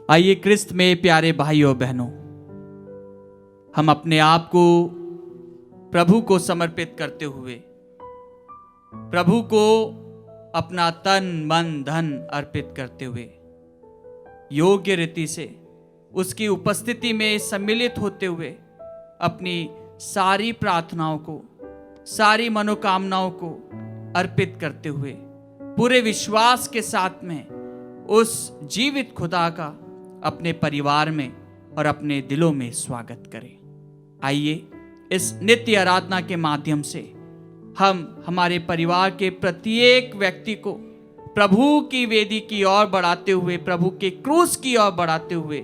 आइए क्रिस्त में प्यारे भाइयों बहनों, हम अपने आप को प्रभु को समर्पित करते हुए प्रभु को अपना तन मन धन अर्पित करते हुए योग्य रीति से उसकी उपस्थिति में सम्मिलित होते हुए अपनी सारी प्रार्थनाओं को, सारी मनोकामनाओं को अर्पित करते हुए पूरे विश्वास के साथ में उस जीवित खुदा का अपने परिवार में और अपने दिलों में स्वागत करें। आइए इस नित्य आराधना के माध्यम से हम हमारे परिवार के प्रत्येक व्यक्ति को प्रभु की वेदी की ओर बढ़ाते हुए, प्रभु के क्रूस की ओर बढ़ाते हुए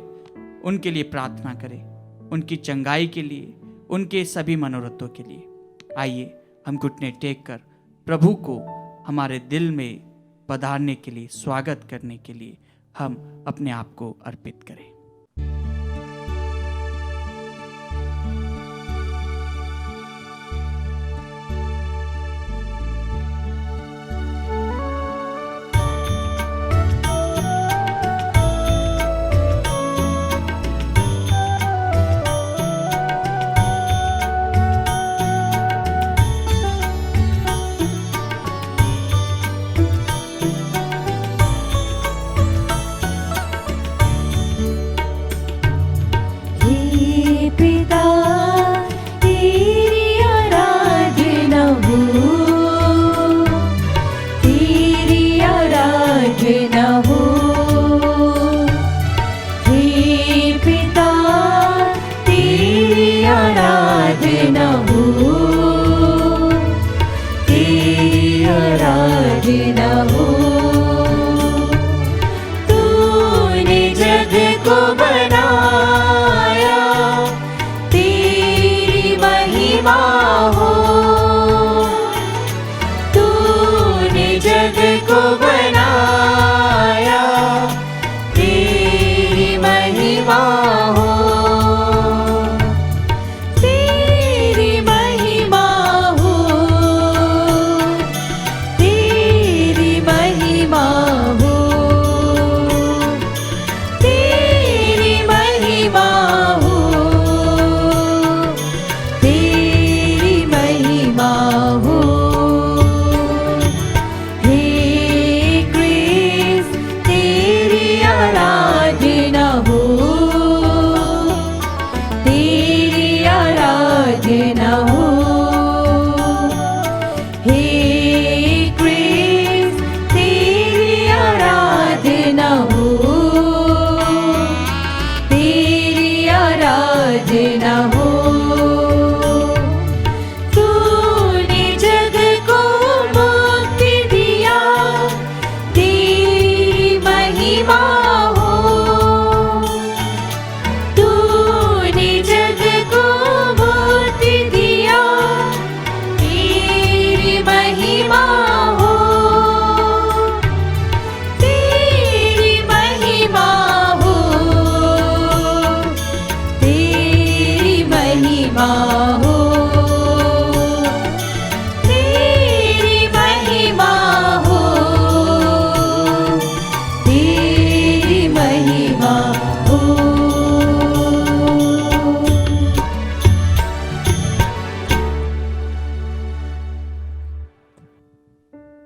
उनके लिए प्रार्थना करें, उनकी चंगाई के लिए, उनके सभी मनोरथों के लिए। आइए हम घुटने टेक कर प्रभु को हमारे दिल में पधारने के लिए, स्वागत करने के लिए हम अपने आप को अर्पित करें।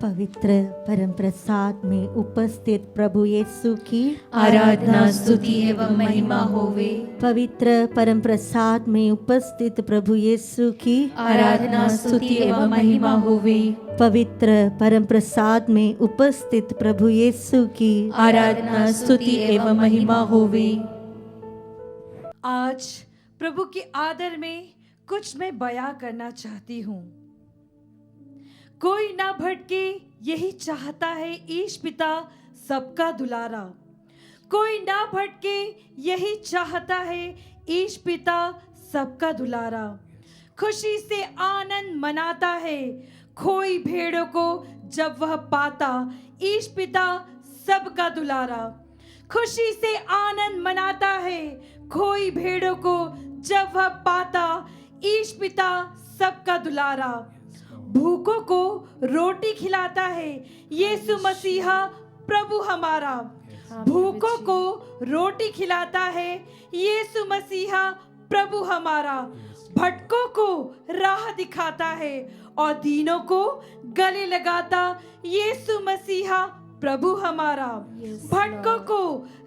पवित्र परम प्रसाद में उपस्थित प्रभु यीशु की आराधना स्तुति एवं महिमा होवे। पवित्र परम प्रसाद में उपस्थित प्रभु यीशु की आराधना स्तुति एवं महिमा होवे। पवित्र परम प्रसाद में उपस्थित प्रभु यीशु की आराधना स्तुति एवं महिमा होवे। आज प्रभु के आदर में कुछ मैं बयां करना चाहती हूँ। कोई ना भटके यही चाहता है ईश पिता सबका दुलारा। कोई ना भटके यही चाहता है ईश पिता सबका दुलारा। खुशी से आनंद मनाता है खोई भेड़ों को जब वह पाता ईश पिता सबका दुलारा। खुशी से आनंद मनाता है खोई भेड़ों को जब वह पाता ईश पिता सबका दुलारा। भूखों को रोटी खिलाता है यीशु मसीहा प्रभु हमारा। भूखों को रोटी खिलाता है यीशु मसीहा प्रभु हमारा। भटकों को राह दिखाता है और दीनों को गले लगाता यीशु मसीहा प्रभु हमारा। भटकों को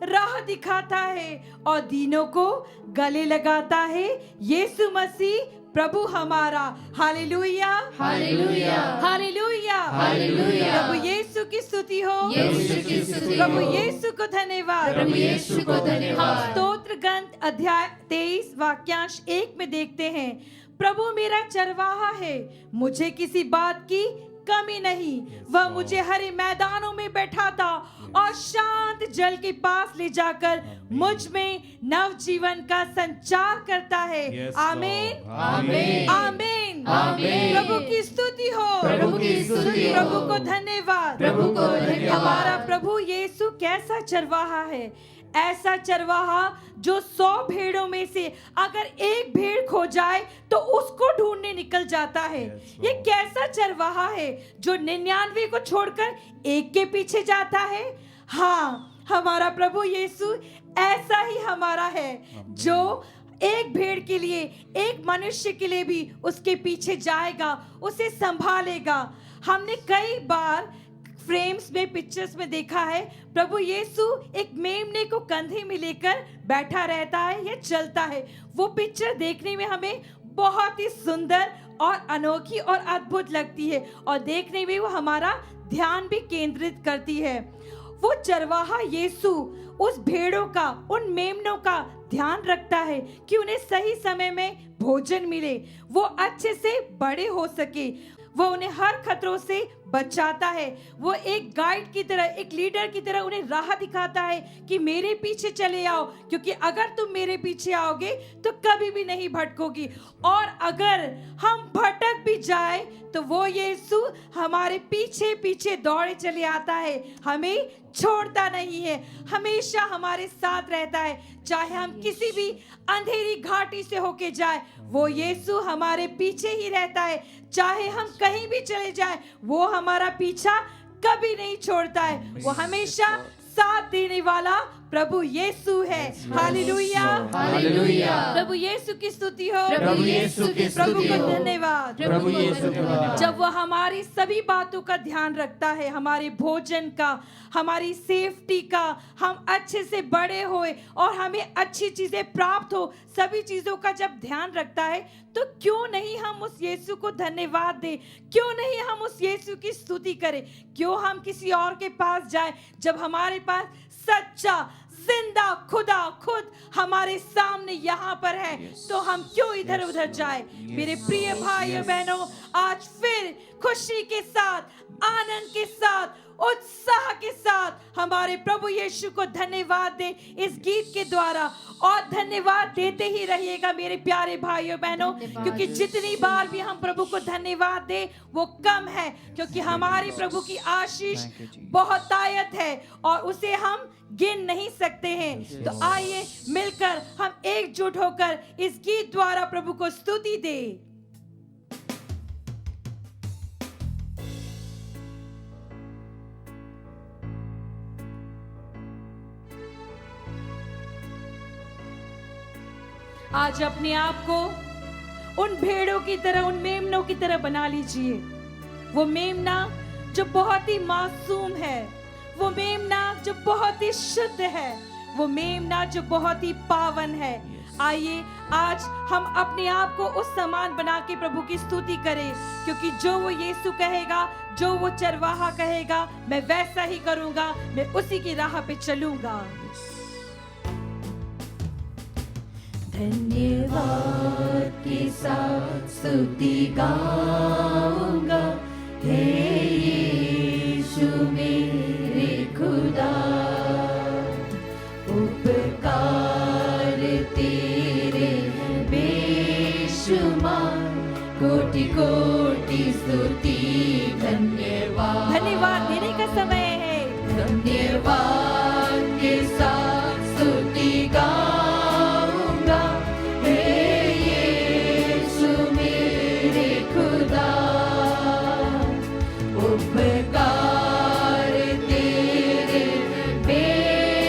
राह दिखाता है और दीनों को गले लगाता है यीशु मसीह प्रभु हमारा। Hallelujah, hallelujah, hallelujah, hallelujah. प्रभु यीशु की स्तुति हो, यीशु की स्तुति प्रभु हो। यीशु को धन्यवाद, प्रभु यीशु को धन्यवाद। हम स्तोत्र ग्रंथ अध्याय 23 वाक्यांश 1 में देखते हैं, प्रभु मेरा चरवाहा है, मुझे किसी बात की कमी नहीं। वह मुझे हरे मैदानों में बैठाता और शांत जल के पास ले जाकर मुझ में नव जीवन का संचार करता है। आमीन, आमीन, आमीन, आमीन। प्रभु की स्तुति हो, प्रभु की स्तुति हो। प्रभु को धन्यवाद, प्रभु को धन्यवाद। हमारा प्रभु यीशु कैसा चरवाहा है, ऐसा चरवाहा जो 100 भेड़ों में से अगर एक भेड़ खो जाए तो उसको ढूंढने निकल जाता है। ये कैसा चरवाहा है जो 99 को छोड़कर एक के पीछे जाता है। हाँ, हमारा प्रभु यीशु ऐसा ही हमारा है जो एक भेड़ के लिए, एक मनुष्य के लिए भी उसके पीछे जाएगा, उसे संभालेगा। हमने कई बार फ्रेम्स में, पिक्चर्स में देखा है, प्रभु यीशु एक मेमने को कंधे में लेकर बैठा रहता है या चलता है। वो पिक्चर देखने में हमें बहुत ही सुंदर और अनोखी और अद्भुत लगती है और देखने में वो हमारा ध्यान भी केंद्रित करती है। वो चरवाहा यीशु उस भेड़ों का, उन मेमनों का ध्यान रखता है कि उन्हें सही समय में भोजन मिले, वो अच्छे से बड़े हो सके, वो उन्हें हर खतरों से बचाता है। वो एक गाइड की तरह, एक लीडर की तरह उन्हें राह दिखाता है कि मेरे पीछे चले आओ, क्योंकि अगर तुम मेरे पीछे आओगे तो कभी भी नहीं भटकोगी। और अगर हम भटक भी जाए तो वो यीशु हमारे पीछे पीछे दौड़े चले आता है, हमें छोड़ता नहीं है, हमेशा हमारे साथ रहता है। चाहे हम किसी भी अंधेरी घाटी से होके जाए, वो यीशु हमारे पीछे ही रहता है। चाहे हम कहीं भी चले जाएं, वो हमारा पीछा कभी नहीं छोड़ता है। वो हमेशा साथ देने वाला प्रभु यीशु है। Hallelujah, hallelujah. प्रभु यीशु की स्तुति हो, प्रभु यीशु की प्रभु स्तुति को हो। धन्यवाद। प्रभु यीशु को धन्यवाद। जब वो हमारी सभी बातों का ध्यान रखता है, हमारे भोजन का, हमारी सेफ्टी का, हम अच्छे से बड़े होए और हमें अच्छी चीजें प्राप्त हो, सभी चीजों का जब ध्यान रखता है, तो क्यों नहीं हम उस यीशु को धन्यवाद दें, क्यों नहीं हम उस यीशु की स्तुति करें, क्यों हम किसी और के पास जाएं जब हमारे पास सच्चा जिंदा खुदा खुद हमारे सामने यहाँ पर है। तो हम क्यों इधर उधर जाए। मेरे प्रिय भाइयों बहनों, आज फिर खुशी के साथ, आनंद के साथ, उत्साह के साथ हमारे प्रभु यीशु को धन्यवाद दे इस गीत के द्वारा, और धन्यवाद देते ही रहिएगा मेरे प्यारे भाइयों बहनों, क्योंकि जितनी बार भी हम प्रभु को धन्यवाद दे वो कम है, क्योंकि हमारे प्रभु की आशीष बहुतायत है और उसे हम गिन नहीं सकते हैं। तो आइए मिलकर हम एकजुट होकर इस गीत द्वारा प्रभु को स्तुति दें। आज अपने आप को उन भेड़ों की तरह, उन मेमनों की तरह बना लीजिए। वो मेमना जो बहुत ही मासूम है, वो मेमना जो बहुत ही शुद्ध है, वो मेमना जो बहुत ही पावन है। आइए आज हम अपने आप को उस समान बना के प्रभु की स्तुति करें, क्योंकि जो वो यीशु कहेगा, जो वो चरवाहा कहेगा, मैं वैसा ही करूंगा, मैं उसी की राह पे चलूंगा। धन्यवाद के साथ स्तुति गाऊंगा, हे यीशु मेरे खुदा, उपकार तेरे बेशुमार, कोटि कोटि स्तुति। धन्यवाद, धन्यवाद देने का समय है। धन्यवाद के साथ स्तुति गाऊंगा, हे यीशु मेरे खुदा, उपकार तेरे बेशुमार,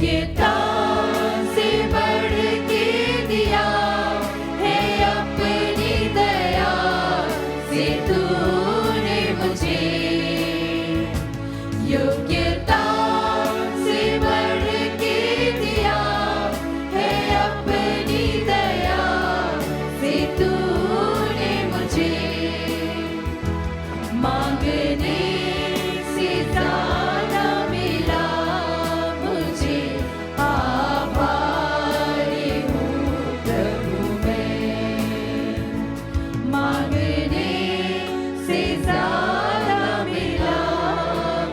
योग्यता से बढ़ के दिया है अपनी दया से तूने मुझे, योग्यता से बढ़ के दिया है अपनी दया से तूने मुझे, मांगने से ज्यादा मिला मुझे, आभारी हूँ प्रभु मैं, मांगने से ज्यादा मिला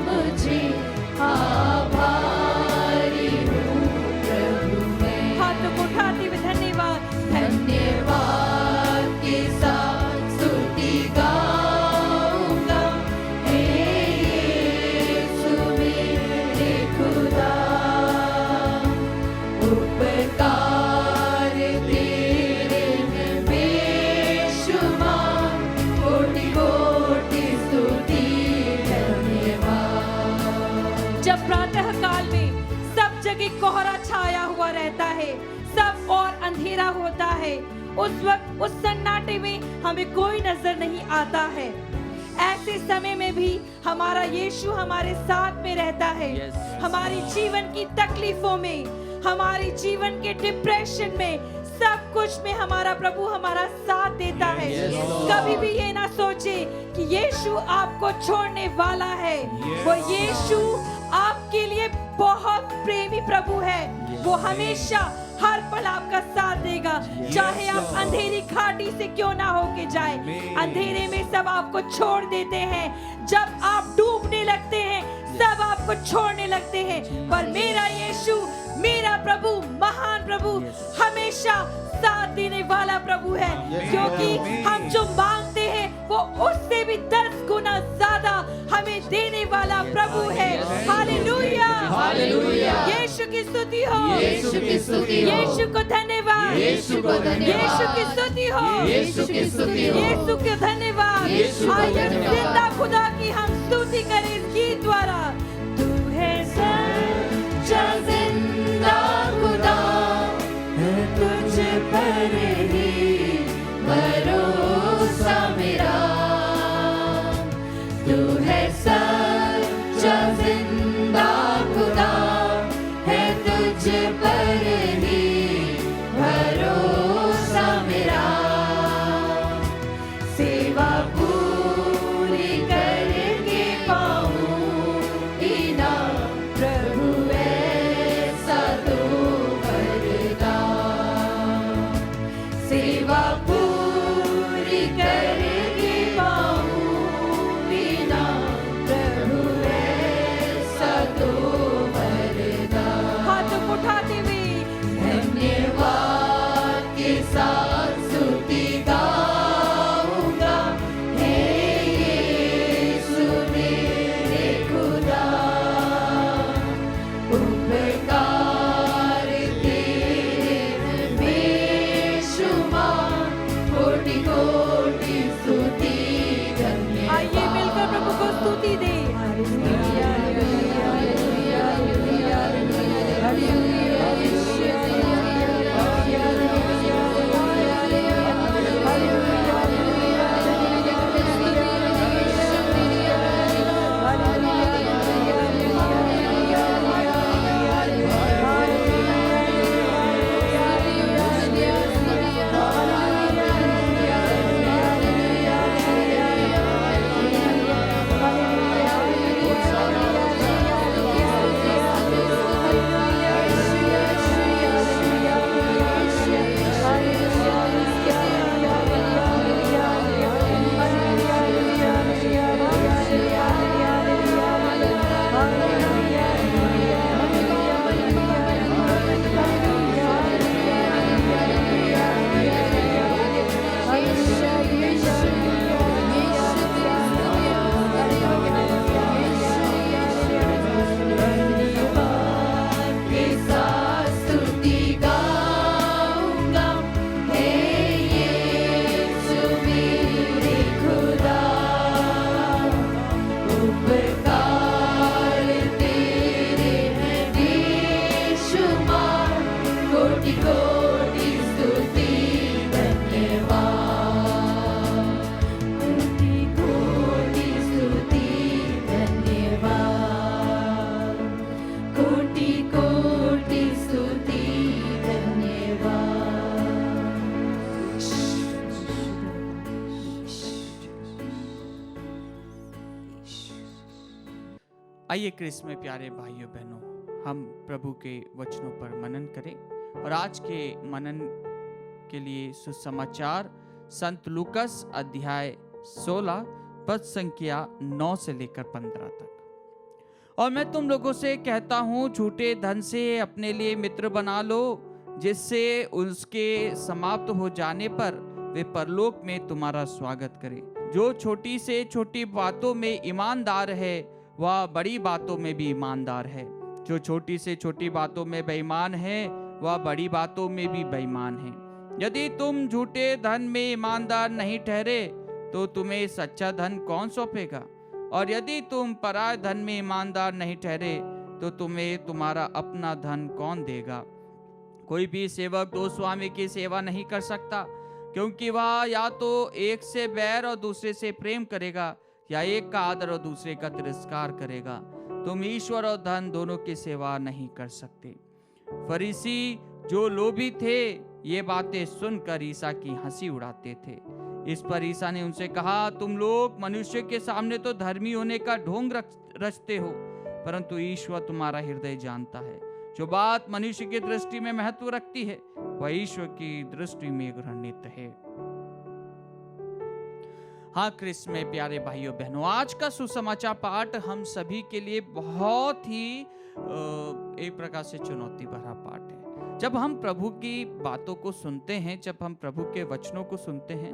मुझे, आभारी हूँ प्रभु मैं। हाथों को उठाते हुए धन्यवाद। धन्यवाद के साथ स्तुति गाऊंगा, हे यीशु मेरे खुदा, उपकार तेरे हैं बेशुमार, कोटि कोटि स्तुति धन्यवाद। जब प्रातः काल में सब जगह कोहरा छाया हुआ रहता है, सब और अंधेरा होता है, उस वक्त उस सन्नाटे में हमें कोई नजर नहीं आता है। ऐसे समय में भी हमारा यीशु हमारे साथ में रहता है। हमारी जीवन की तकलीफों में, हमारी जीवन के डिप्रेशन में, सब कुछ में हमारा प्रभु हमारा साथ देता है। कभी भी ये ना सोचे कि यीशु आपको छोड़ने वाला है। वो यीशु आपके लिए बहुत प्रेमी प्रभु है। वो हमेशा हर पल आपका साथ देगा, चाहे आप अंधेरी घाटी से क्यों ना होके जाए। अंधेरे में सब आपको छोड़ देते हैं, जब आप डूबने लगते हैं सब आपको छोड़ने लगते हैं, पर मेरा यीशु, मेरा प्रभु, महान प्रभु हमेशा साथ देने वाला प्रभु है, क्योंकि हम जो मांगते हैं वो उससे भी 10 गुना ज्यादा हमें देने वाला प्रभु है। Hallelujah, hallelujah. यीशु की स्तुति हो, यीशु की स्तुति हो, यीशु को धन्यवाद, यीशु को धन्यवाद, यीशु की स्तुति हो, यीशु की स्तुति हो, यीशु को धन्यवाद। यीशु को आइए धन्यवाद। जिंदा खुदा की हम स्तुति करें इस गीत द्वारा। तू है सच्चा जिंदा खुदा है, तुझ पर ही भरोसा मेरा, तू है सच्चा जिंदा खुदा है, तुझ पर ही भरोसा मेरा, सेवा पूरी करके पाऊंगी ना प्रभु ऐसा तो वरदान, सेवा पूरी करके पाऊंगी ना प्रभु ऐसा तो वरदान। हाथों को उठाते हुए धन्यवाद के साथ स्तुति गाऊंगा, हे यीशु मेरे खुदा, उपकार तेरे हैं बेशुमार, कोटि कोटि स्तुति धन्यवाद। आइए मिलकर प्रभु को स्तुति दे। आइए क्रिस्त में प्यारे भाइयों बहनों, हम प्रभु के वचनों पर मनन करें। और आज के मनन के लिए सुसमाचार संत लूकस अध्याय 16 पद संख्या 9 से लेकर 15 तक। और मैं तुम लोगों से कहता हूँ, झूठे धन से अपने लिए मित्र बना लो, जिससे उसके समाप्त हो जाने पर वे परलोक में तुम्हारा स्वागत करें। जो छोटी से छोटी बातों में ईमानदार है, वह बड़ी बातों में भी ईमानदार है। जो छोटी से छोटी बातों में बेईमान है, वह बड़ी बातों में भी बेईमान है। यदि तुम झूठे धन में ईमानदार नहीं ठहरे, तो तुम्हें सच्चा धन कौन सौंपेगा? और यदि तुम पराये धन में ईमानदार नहीं ठहरे, तो तुम्हें तुम्हारा अपना धन कौन देगा? कोई भी सेवक दो स्वामी की सेवा नहीं कर सकता, क्योंकि वह या तो एक से बैर और दूसरे से प्रेम करेगा, या एक का आदर और दूसरे का तिरस्कार करेगा। तुम ईश्वर और धन दोनों की सेवा नहीं कर सकते। फरीसी जो लोभी थे, ये बातें सुनकर ईसा की हंसी उड़ाते थे। इस पर ईसा ने उनसे कहा, तुम लोग मनुष्य के सामने तो धर्मी होने का ढोंग रचते हो, परंतु ईश्वर तुम्हारा हृदय जानता है। जो बात मनुष्य की दृष्टि में महत्व रखती है, वह ईश्वर की दृष्टि में घृणित है। हाँ क्रिस्त में प्यारे भाइयों बहनों, आज का सुसमाचार पाठ हम सभी के लिए बहुत ही एक प्रकार से चुनौती भरा पाठ है। जब हम प्रभु की बातों को सुनते हैं, जब हम प्रभु के वचनों को सुनते हैं,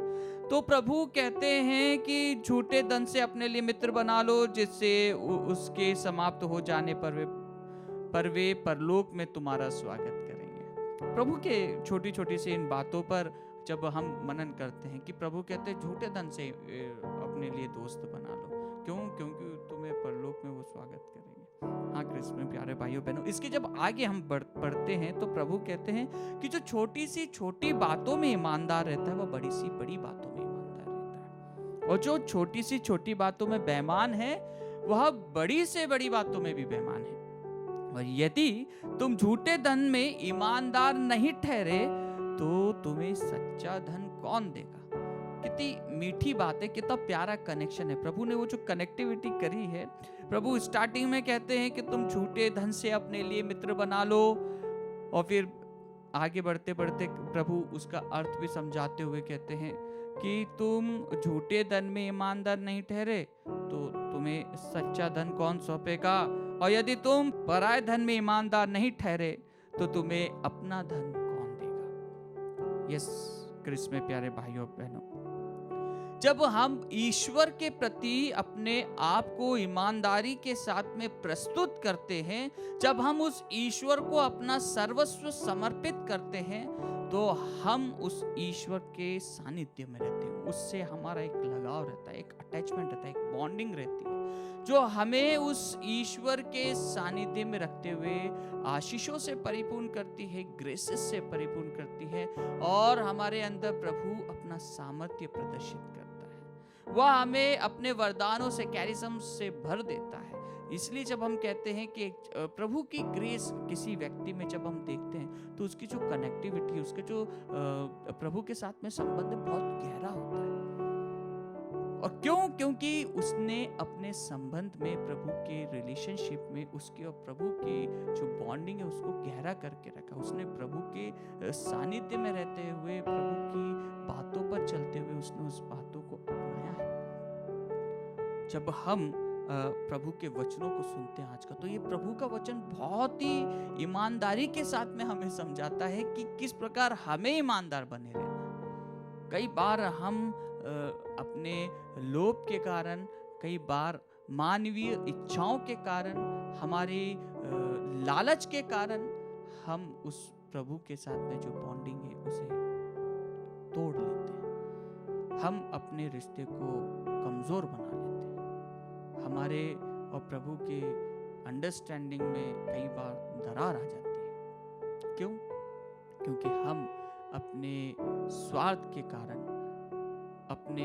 तो प्रभु कहते हैं कि झूठे धन से अपने लिए मित्र बना लो, जिससे उसके समाप्त हो जाने पर वे परलोक में तुम्हारा स्वागत करेंगे। प्रभु के छोटी छोटी सी इन बातों पर जब हम मनन करते हैं कि प्रभु कहते हैं झूठे धन से अपने लिए दोस्त बना लो, क्यों? क्योंकि तुम्हें परलोक में वो स्वागत करेंगे। हाँ क्रिस्त में प्यारे भाइयों बहनों, इसके जब आगे हम बढ़ते हैं तो प्रभु कहते हैं कि जो छोटी सी छोटी बातों में ईमानदार रहता है, वह बड़ी सी बड़ी बातों में ईमानदार रहता है। और जो छोटी सी छोटी बातों में बेईमान है, वह बड़ी से बड़ी बातों में भी बेईमान है। और यदि तुम झूठे धन में ईमानदार नहीं ठहरे, तो तुम्हें सच्चा धन कौन देगा? कितनी मीठी बात है, कितना प्यारा कनेक्शन है। प्रभु ने वो जो कनेक्टिविटी करी है, प्रभु स्टार्टिंग में कहते हैं कि तुम झूठे धन से अपने लिए मित्र बना लो, और फिर आगे बढ़ते बढ़ते प्रभु उसका अर्थ भी समझाते हुए कहते हैं कि तुम झूठे धन में ईमानदार नहीं ठहरे, तो तुम्हें सच्चा धन कौन सौंपेगा? और यदि तुम पराये धन में ईमानदार नहीं ठहरे, तो तुम्हें अपना धन कौन देगा? यस क्रिस्त में प्यारे भाइयों बहनों, जब हम ईश्वर के प्रति अपने आप को ईमानदारी के साथ में प्रस्तुत करते हैं, जब हम उस ईश्वर को अपना सर्वस्व समर्पित करते हैं, तो हम उस ईश्वर के सानिध्य में रहते हैं। उससे हमारा एक लगाव रहता है, एक अटैचमेंट रहता है, एक बॉन्डिंग रहती है, जो हमें उस ईश्वर के सानिध्य में रखते हुए आशीषों से परिपूर्ण करती है, ग्रेसेस से परिपूर्ण करती है, और हमारे अंदर प्रभु अपना सामर्थ्य प्रदर्शित करता है। वह हमें अपने वरदानों से, कैरिज्म से भर देता है। इसलिए जब हम कहते हैं कि प्रभु की ग्रेस किसी व्यक्ति में जब हम देखते हैं, तो उसकी जो कनेक्टिविटी, उसके जो प्रभु के साथ में संबंध बहुत गहरा होता है। और क्यों? क्योंकि उसने अपने संबंध में, प्रभु के रिलेशनशिप में, उसके और प्रभु की जो बॉन्डिंग है उसको गहरा करके रखा। उसने प्रभु के सानिध्य में रहते हुए, प्रभु की बातों पर चलते हुए उसने उस बातों को अपनाया है। जब हम प्रभु के वचनों को सुनते हैं आज का, तो ये प्रभु का वचन बहुत ही ईमानदारी के साथ में हमें समझाता है कि किस प्रकार हमें ईमानदार बने रहना। कई बार हम अपने लोभ के कारण, कई बार मानवीय इच्छाओं के कारण, हमारे लालच के कारण हम उस प्रभु के साथ में जो बॉन्डिंग है उसे तोड़ लेते हैं। हम अपने रिश्ते को कमजोर बना लेते हैं। हमारे और प्रभु के अंडरस्टैंडिंग में कई बार दरार आ जाती है। क्यों? क्योंकि हम अपने स्वार्थ के कारण, अपने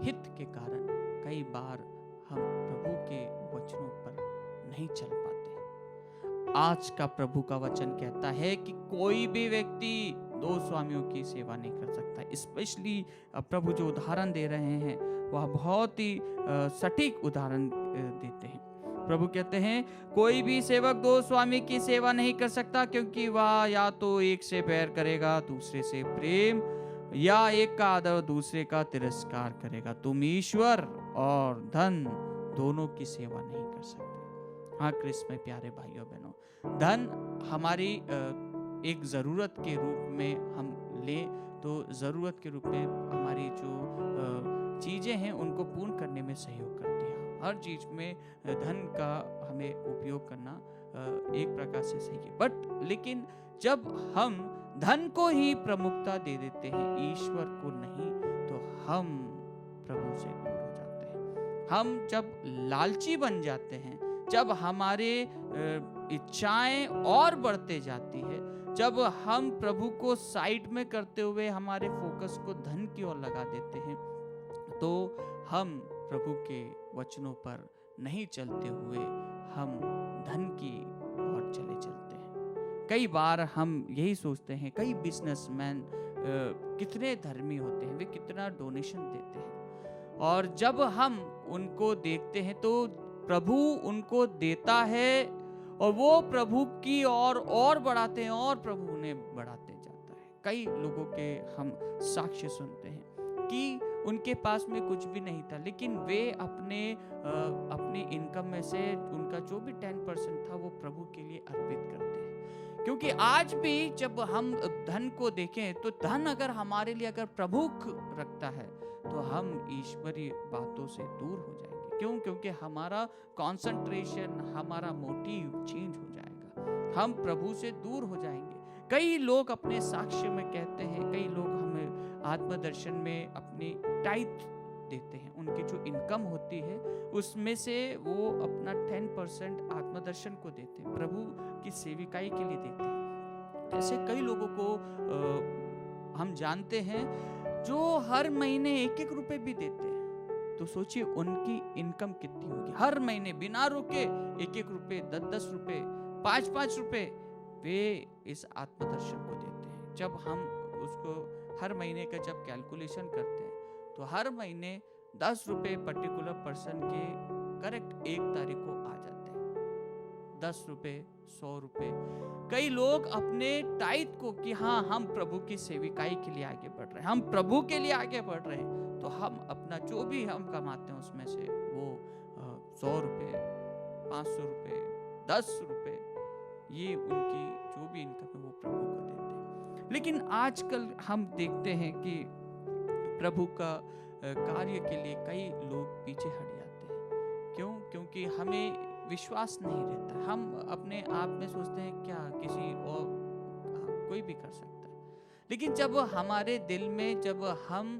हित के कारण कई बार हम प्रभु के वचनों पर नहीं चल पाते। आज का प्रभु का वचन कहता है कि कोई भी व्यक्ति दो स्वामियों की सेवा नहीं कर सकता। स्पेशली प्रभु जो उदाहरण दे रहे हैं वह बहुत ही सटीक उदाहरण देते हैं। प्रभु कहते हैं कोई भी सेवक दो स्वामी की सेवा नहीं कर सकता, क्योंकि वह या तो एक से बैर करेगा, दूसरे से प्रेम, या एक का आदर दूसरे का तिरस्कार करेगा। तुम ईश्वर और धन दोनों की सेवा नहीं कर सकते। हाँ क्रिस्त में प्यारे भाइयों बहनों, धन हमारी एक ज़रूरत के रूप में हम लें तो ज़रूरत के रूप में हमारी जो चीज़ें हैं उनको पूर्ण करने में सहयोग करती है। हर चीज़ में धन का हमें उपयोग करना एक प्रकार से सही है, बट लेकिन जब हम धन को ही प्रमुखता दे देते हैं, ईश्वर को नहीं, तो हम प्रभु से दूर हो जाते हैं। हम जब लालची बन जाते हैं, जब हमारे इच्छाएं और बढ़ते जाती है, जब हम प्रभु को साइड में करते हुए हमारे फोकस को धन की ओर लगा देते हैं, तो हम प्रभु के वचनों पर नहीं चलते हुए हम धन की ओर चले चलते हैं। कई बार हम यही सोचते हैं, कई बिजनेसमैन कितने धर्मी होते हैं, वे कितना डोनेशन देते हैं, और जब हम उनको देखते हैं तो प्रभु उनको देता है और वो प्रभु की और बढ़ाते हैं और प्रभु उन्हें बढ़ाते जाता है। कई लोगों के हम साक्ष्य सुनते हैं कि उनके पास में कुछ भी नहीं था, लेकिन वे अपनी इनकम में से उनका जो भी 10% था वो प्रभु के लिए अर्पित करते हैं। क्योंकि आज भी जब हम धन को देखें तो धन अगर हमारे लिए अगर प्रमुख रखता है तो हम ईश्वरीय बातों से दूर हो जाएंगे। क्यों? क्योंकि हमारा कंसंट्रेशन, हमारा मोटिव चेंज हो जाएगा, हम प्रभु से दूर हो जाएंगे। कई लोग अपने साक्ष्य में कहते हैं, कई लोग हमें आत्मदर्शन में अपनी टाइथ देते हैं, उनकी जो इनकम होती है उसमें से वो अपना 10% आत्मदर्शन को देते हैं, प्रभु की सेविकाई के लिए देते हैं। ऐसे कई लोगों को हम जानते हैं जो हर महीने 1-1 रुपए भी देते हैं। तो सोचिए उनकी इनकम कितनी होगी। हर महीने बिना रुके 1-1 रुपए, 10-10 रुपए, 5-5 रुपए वे इस आत्मदर्शन को देते हैं। जब हम उसको हर महीने का जब कैलकुलेशन करते हैं तो हर महीने 10 रुपए पर्टिकुलर पर्सन के करेक्ट 1 तारीख को आ जाते हैं। 10 रुपए, 100 रुपए। कई लोग अपने टाइट को कि हाँ हम प्रभु की सेविकाई के लिए आगे बढ़ रहे हैं, हम प्रभु के लिए आगे बढ़ रहे हैं, तो हम अपना जो भी हम कमाते हैं उसमें से वो 100 रुपए, 500 रुपए, 10 रुपए, ये उनकी जो भी इनकम है वो प्रभु को देते हैं। लेकिन आजकल हम देखते हैं कि प्रभु का कार्य के लिए कई लोग पीछे हट जाते हैं। क्यों? क्योंकि हमें विश्वास नहीं रहता। हम अपने आप में सोचते हैं क्या किसी और कोई भी कर सकता है। लेकिन जब हमारे दिल में जब हम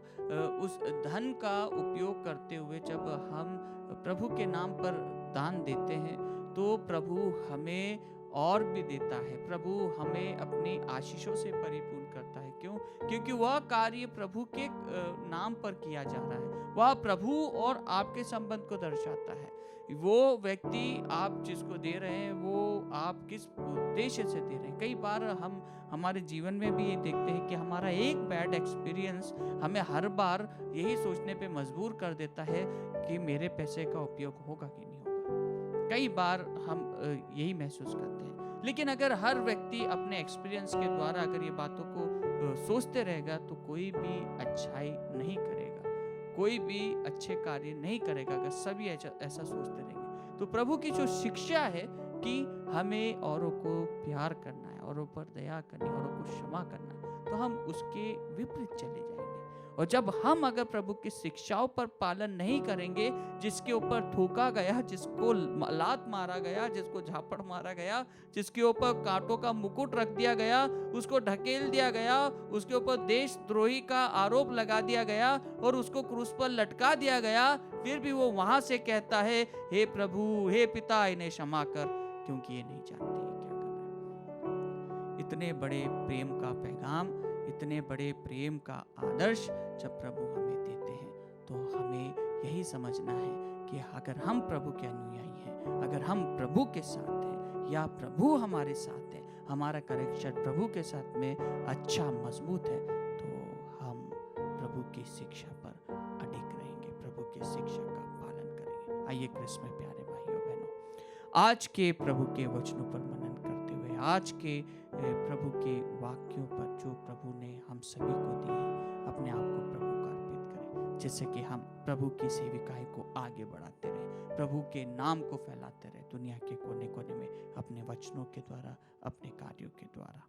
उस धन का उपयोग करते हुए जब हम प्रभु के नाम पर दान देते हैं तो प्रभु हमें और भी देता है, प्रभु हमें अपनी आशीषों से परिपूर्ण करता है। क्यों? क्योंकि वह कार्य प्रभु के नाम पर किया जा रहा है, वह प्रभु और आपके संबंध को दर्शाता है। वो व्यक्ति आप जिसको दे रहे हैं वो आप किस उद्देश्य से दे रहे हैं। कई बार हम हमारे जीवन में भी ये देखते हैं कि हमारा एक बैड एक्सपीरियंस हमें हर बार यही सोचने पे मजबूर कर देता है कि मेरे पैसे का उपयोग होगा कि नहीं होगा। कई बार हम यही महसूस करते हैं। लेकिन अगर हर व्यक्ति अपने एक्सपीरियंस के द्वारा अगर ये बातों को सोचते रहेगा तो कोई भी अच्छाई नहीं करेगा, कोई भी अच्छे कार्य नहीं करेगा। अगर सभी ऐसा सोचते रहेंगे तो प्रभु की जो शिक्षा है कि हमें औरों को प्यार करना है, औरों पर दया करनी है, औरों को क्षमा करना है, तो हम उसके विपरीत चले जाएंगे। और जब हम अगर प्रभु की शिक्षाओं पर पालन नहीं करेंगे, जिसके ऊपर थूका गया, जिसको लात मारा गया, जिसको झापड़ मारा गया, जिसके ऊपर कांटों का मुकुट रख दिया गया, उसको ढकेल दिया गया, उसके ऊपर देशद्रोही का आरोप लगा दिया गया और उसको क्रूस पर लटका दिया गया, फिर भी वो वहां से कहता है हे प्रभु, हे पिता, इन्हें क्षमा कर, क्योंकि ये नहीं जानते ये क्या कर रहे हैं। इतने बड़े प्रेम का पैगाम, इतने बड़े प्रेम का आदर्श जब प्रभु हमें देते हैं तो हमें यही समझना है कि अगर हम प्रभु के अनुयायी हैं, अगर हम प्रभु के साथ हैं या प्रभु हमारे साथ है, हमारा कनेक्शन प्रभु के साथ में अच्छा मजबूत है, तो हम प्रभु की शिक्षा पर अडिग रहेंगे, प्रभु की शिक्षा का पालन करेंगे। आइए क्रिस्त में प्यारे भाइयों बहनों, आज के प्रभु के वचनों पर मनन करते हुए, आज के प्रभु के वाक्यों पर जो प्रभु ने हम सभी को दिए, अपने आप को प्रभु को अर्पित करें, जिससे कि हम प्रभु की सेविकाई को आगे बढ़ाते रहे, प्रभु के नाम को फैलाते रहे दुनिया के कोने कोने में, अपने वचनों के द्वारा, अपने कार्यों के द्वारा।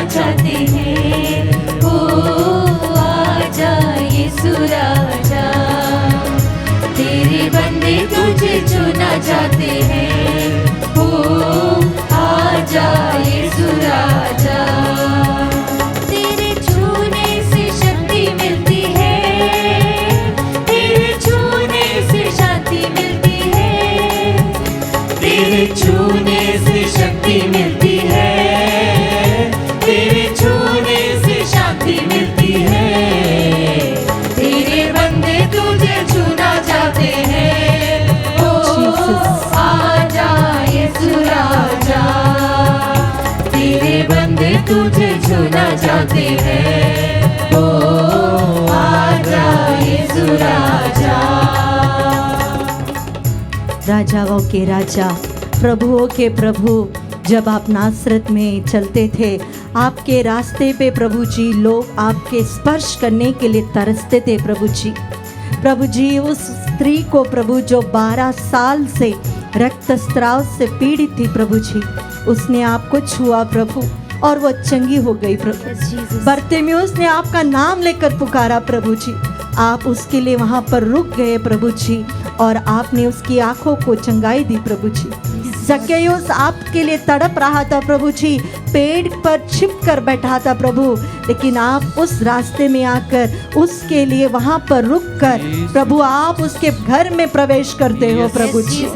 चाहते हैं ओ आजा यीशु राजा, तेरे बंदे तुझे छूना चाहते हैं ओ आजा यीशु राजा। तेरे छूने से शक्ति मिलती है, तेरे छूने से शांति मिलती है, तेरे छूने से शक्ति मिलती है, तेरे छूने से शांति मिलती है। तेरे बंदे तुझे छूना चाहते हैं ओ आजा यीशु राजा, तेरे बंदे तुझे छूना चाहते हैं ओ आजा यीशु राजा। राजाओं के राजा, प्रभुओं के प्रभु, जब आप नासरत में चलते थे, आपके रास्ते पे प्रभु जी लोग आपके स्पर्श करने के लिए तरसते थे प्रभु जी। प्रभु जी उस स्त्री को प्रभु जो 12 साल से रक्तस्राव से पीड़ित थी प्रभु जी, उसने आपको छुआ प्रभु और वो चंगी हो गई प्रभु। बरतिमेउस ने आपका नाम लेकर पुकारा प्रभु जी, आप उसके लिए वहाँ पर रुक गए प्रभु जी और आपने उसकी आंखों को चंगाई दी प्रभु जी। जक्कैयुस आपके लिए तड़प रहा था प्रभु जी, पेड़ पर छिप कर बैठा था प्रभु, लेकिन आप उस रास्ते में आकर उसके लिए वहां पर रुक कर प्रभु आप उसके घर में प्रवेश करते हो प्रभु जी।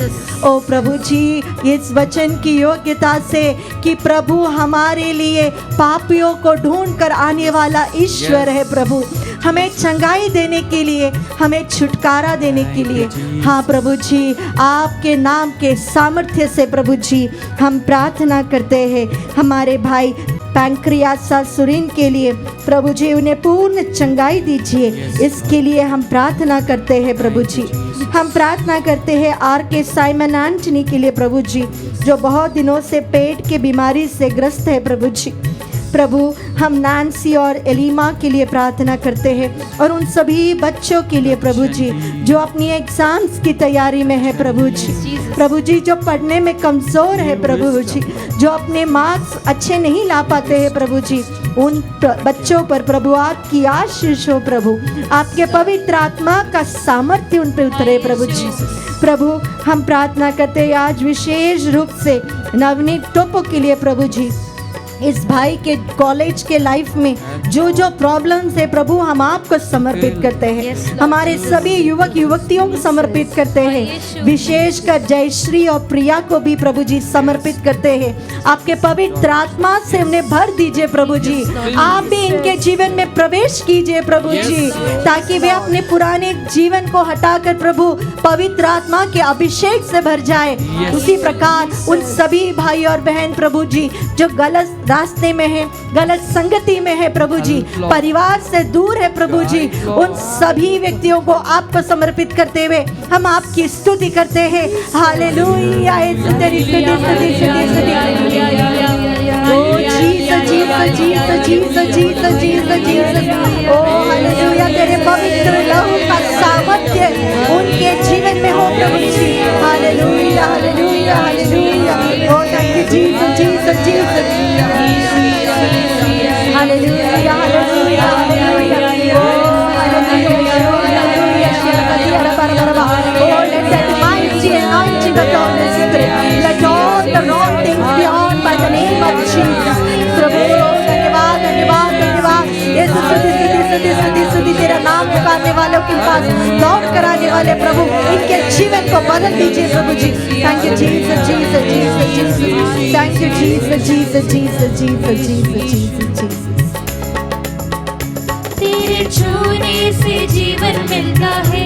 ओ प्रभु जी, इस वचन की योग्यता से कि प्रभु हमारे लिए पापियों को ढूंढ कर आने वाला ईश्वर है प्रभु, हमें चंगाई देने के लिए, हमें छुटकारा देने के लिए। हाँ प्रभु जी, आपके नाम के सामर्थ्य से प्रभु जी हम प्रार्थना करते हैं हमारे भाई पैंक्रियासा सुरीन के लिए प्रभु जी, उन्हें पूर्ण चंगाई दीजिए, इसके लिए हम प्रार्थना करते हैं प्रभु जी। हम प्रार्थना करते हैं आर के साइमन एंटनी के लिए प्रभु जी, जो बहुत दिनों से पेट के बीमारी से ग्रस्त है प्रभु जी। प्रभु हम नैन्सी और एलिमा के लिए प्रार्थना करते हैं और उन सभी बच्चों के लिए प्रभु जी जो अपनी एग्जाम्स की तैयारी में है प्रभु जी। प्रभु जी जो पढ़ने में कमज़ोर है प्रभु जी, जो अपने मार्क्स अच्छे नहीं ला पाते हैं प्रभु जी, उन बच्चों पर प्रभु आपकी आशीष हो प्रभु, आपके पवित्र आत्मा का सामर्थ्य उन पर उतरे प्रभु जी। प्रभु हम प्रार्थना करते हैं आज विशेष रूप से नवनीत टोपो के लिए प्रभु जी, इस भाई के कॉलेज के लाइफ में जो जो प्रॉब्लम्स है प्रभु हम आपको समर्पित करते हैं, हमारे सभी युवक युवतियों को समर्पित करते हैं, विशेषकर जयश्री और प्रिया को भी प्रभु जी समर्पित करते हैं। आपके पवित्र आत्मा से उन्हें भर दीजिए प्रभु जी, आप भी इनके जीवन में प्रवेश कीजिए प्रभु जी, ताकि वे अपने पुराने जीवन को हटाकर प्रभु पवित्र आत्मा के अभिषेक से भर जाए। उसी प्रकार उन सभी भाई और बहन प्रभु जी जो गलत रास्ते में है, गलत संगति में है प्रभु जी, परिवार से दूर है प्रभु जी, उन सभी व्यक्तियों को आपको समर्पित करते हुए हम आपकी स्तुति करते हैं। हालेलुया, तेरी स्तुति स्तुति स्तुति स्तुति। Oh Jesus Jesus Jesus Jesus Jesus Jesus Jesus, oh hallelujah, तेरे पवित्र लहू का सामर्थ्य उनके जीवन में हो प्रभु जी। Hallelujah hallelujah hallelujah, oh thank you Jesus Jesus Jesus. Hallelujah hallelujah hallelujah, oh hallelujah hallelujah, oh let that mighty anointing of the Holy Spirit, let all the wrong things be on by the name of Jesus। प्रभु धन्यवाद धन्यवाद धन्यवाद, यीशु स्तुति स्तुति स्तुति स्तुति, तेरा नाम पुकारने वालों के पास लौट कराने वाले प्रभु, इनके जीवन को बदल दीजिए प्रभु जी। Thank you Jesus, Jesus, Jesus, Jesus, thank you Jesus, Jesus, Jesus, Jesus, Jesus, Jesus, Jesus. तेरे छूने से जीवन मिलता है,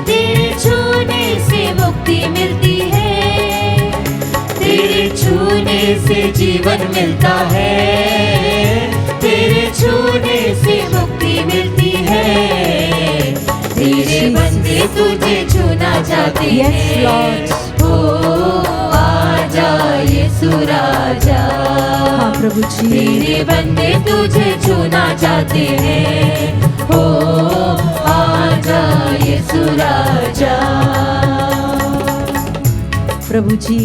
तेरे छूने से मुक्ति मिलती है, तेरे छूने से जीवन मिलता है, तेरे छूने से मुक्ति मिलती है। तेरे बंदे तुझे छूना चाहते हैं, ओ आजा यीशु राजा। हाँ प्रभु जी, तेरे बंदे तुझे छूना चाहते हैं, ओ आजा यीशु राजा। प्रभु जी,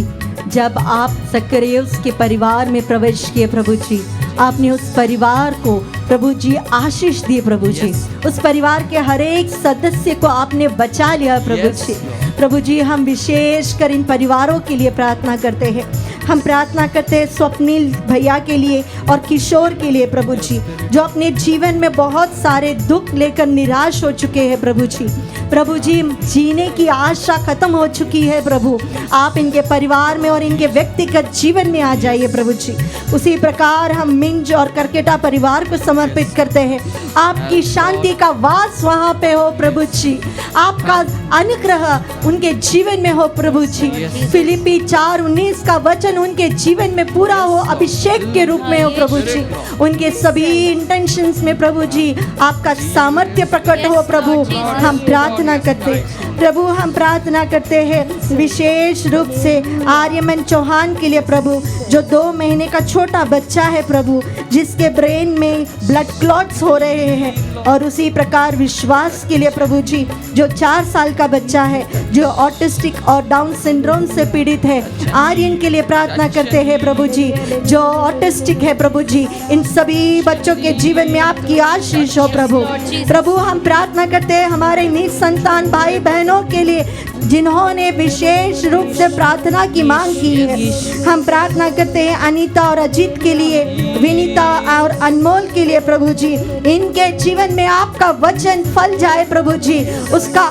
जब आप जकरियस के परिवार में प्रवेश किए प्रभु जी, आपने उस परिवार को प्रभु जी आशीष दिए प्रभु जी, उस परिवार के हर एक सदस्य को आपने बचा लिया प्रभु जी। प्रभु जी, हम विशेष कर इन परिवारों के लिए प्रार्थना करते हैं। हम प्रार्थना करते हैं स्वप्निल भैया के लिए और किशोर के लिए प्रभु जी, जो अपने जीवन में बहुत सारे दुख लेकर निराश हो चुके हैं प्रभु जी। प्रभु जी, जीने की आशा खत्म हो चुकी है प्रभु, आप इनके परिवार में और इनके व्यक्तिगत जीवन में आ जाइए प्रभु जी। उसी प्रकार हम मिंज और करकेटा परिवार को समर्पित करते हैं। आपकी शांति का वास वहाँ पे हो प्रभु जी, आपका अनुग्रह उनके जीवन में हो प्रभु जी। फिलिपी 4:19 का वचन उनके जीवन में पूरा हो, अभिषेक के रूप में हो प्रभु जी। उनके सभी इंटेंशंस में प्रभु जी आपका सामर्थ्य प्रकट हो प्रभु। हम प्रार्थना करते प्रभु, हम प्रार्थना करते हैं विशेष रूप से आर्यमन चौहान के लिए प्रभु, जो 2 महीने का छोटा बच्चा है प्रभु, जिसके ब्रेन में ब्लड क्लॉट्स हो रहे हैं। और उसी प्रकार विश्वास के लिए प्रभु जी, जो 4 साल का बच्चा है, जो ऑटिस्टिक और डाउन सिंड्रोम से पीड़ित है। आर्यन के लिए प्रार्थना करते हैं प्रभु जी, जो ऑटिस्टिक है प्रभु जी, इन सभी बच्चों के जीवन में आपकी आशीष हो प्रभु। प्रभु, हम प्रार्थना करते हैं हमारे निसंतान भाई बहनों के लिए, जिन्होंने विशेष रूप से प्रार्थना की मांग की है। हम प्रार्थना करते हैं अनीता और अजीत के लिए, विनीता और अनमोल के लिए प्रभु जी, इनके जीवन में आपका वचन फल जाए प्रभु जी, उसका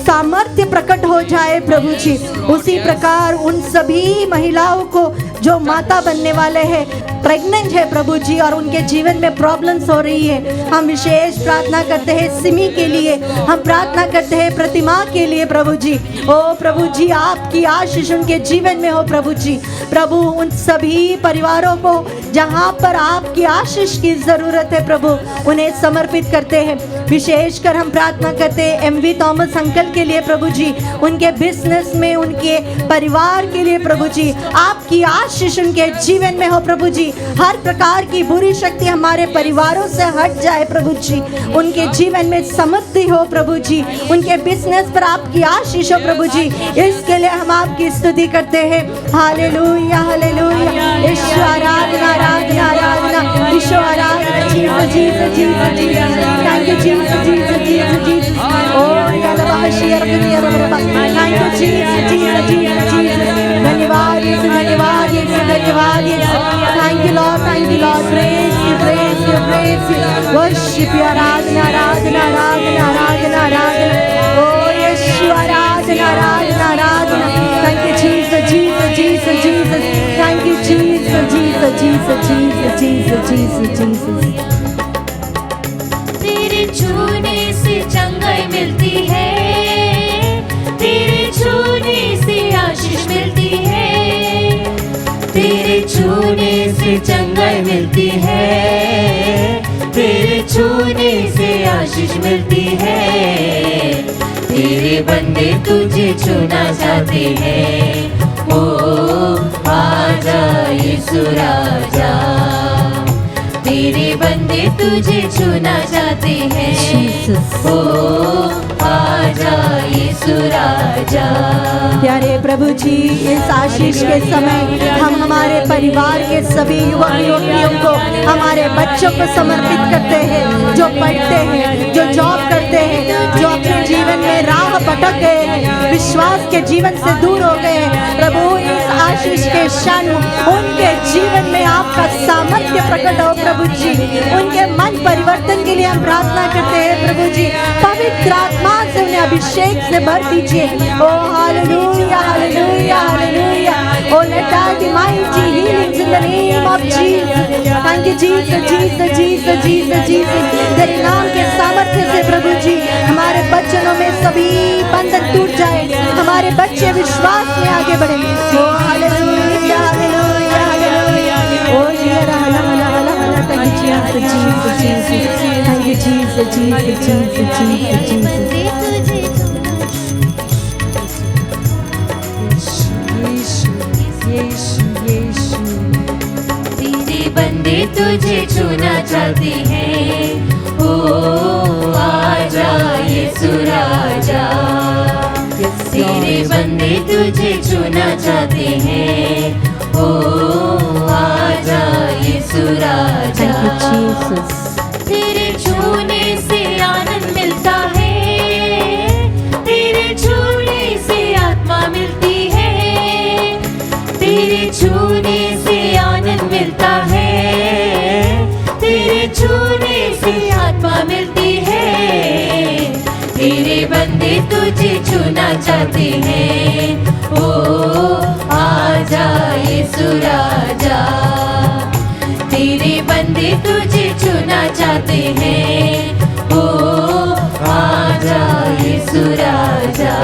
सामर्थ्य प्रकट हो जाए प्रभु जी। उसी प्रकार उन सभी महिलाओं को जो माता बनने वाले हैं, प्रेग्नेंट है प्रभु जी, और उनके जीवन में प्रॉब्लम्स हो रही है, हम विशेष प्रार्थना करते हैं सिमी के लिए, हम प्रार्थना करते हैं प्रतिमा के लिए प्रभु जी। ओ प्रभु जी, आपकी आशीष उनके जीवन में हो प्रभु जी। प्रभु, उन सभी परिवारों को जहाँ पर आपकी आशीष की जरूरत है प्रभु, उन्हें समर्पित करते हैं। विशेषकर हम प्रार्थना करते हैं MV थॉमस अंकल के लिए प्रभु जी, उनके बिजनेस में, उनके परिवार के लिए प्रभु जी, आपकी आशीष उनके जीवन में हो प्रभु जी। हर प्रकार की बुरी शक्ति हमारे परिवारों से हट जाए प्रभु जी, उनके जीवन में समृद्धि हो प्रभु जी, उनके बिजनेस पर आपकी आशीष हो प्रभु जी। इसके लिए हम आपकी स्तुति करते हैं। हालेलुया, हालेलुया, ईश्वर आराधना, आराधना, आराधना, ईश्वर आराधना, Jesus, Jesus, Jesus, Jesus, thank you Jesus, Jesus, Jesus, Jesus, oh यलबाशी अरबनी अरबा, thank you Jesus, Jesus, Jesus, Jesus, धन्यवाद यीशु, धन्यवाद यीशु, धन्यवाद यीशु, thank you Lord, thank you Lord, praise you, praise you, praise you, worship you, आराधना, आराधना, आराधना, आराधना, आराधना, ओ यीशु, आराधना, आराधना, आराधना, thank you Jesus, Jesus, Jesus, Jesus, thank you Jesus, Jesus, Jesus, Jesus, Jesus, Jesus, Jesus. तेरे छूने से चंगाई मिलती है, तेरे छूने से आशीष मिलती है, तेरे छूने से चंगाई मिलती है, तेरे छूने से आशीष मिलती है। तेरे बंदे तुझे छूना चाहते हैं, ओ आजा यीशु राजा। तेरे बंदे तुझे छूना चाहते हैं, ओ आजा यीशु राजा। प्यारे प्रभु जी, इस आशीष के समय हम हमारे परिवार के सभी युवक युवतियों को, हमारे बच्चों को समर्पित करते हैं, जो पढ़ते हैं, जो जॉब करते हैं, जो अपने जीवन में राह भटक गए हैं, विश्वास के जीवन से दूर हो गए हैं। प्रभु, इस आशीष के परेशान हो, उनके जीवन में आपका सामर्थ्य प्रकट हो प्रभु जी। उनके मन परिवर्तन के लिए हम प्रार्थना करते हैं प्रभु जी। पवित्र आत्मा से उन्हें अभिषेक से भर दीजिए। Oh hallelujah hallelujah hallelujah. Oh let the mighty healings in the name of Jesus. Thank you Jesus Jesus Jesus Jesus Jesus. तेरे नाम के सामर्थ्य से प्रभु जी हमारे बच्चों में सभी बंधन टूट जाए, हमारे बच्चे विश्वास में आगे बढ़े। Oh hallelujah hallelujah hallelujah. Oh जीरा ला ला ला ला। Thank you Jesus Jesus Jesus. Thank you Jesus Jesus Jesus Jesus Jesus. तेरे बंदे तुझे छूना चाहते हैं, ओ आजा यीशु राजा। तेरे बंदे तुझे छूना चाहते हैं, ओ आजा यीशु राजा। तेरे छूने से आनंद मिलता है, तेरे छूने से आत्मा मिलती है, तेरे छूने से आनंद मिलता है, तेरे छूने से आत्मा मिलती है। तेरे बंदे तुझे छूना चाहते हैं, ओ आजा यीशु राजा। तेरे बंदे तुझे छूना चाहते हैं, ओ आजा यीशु राजा।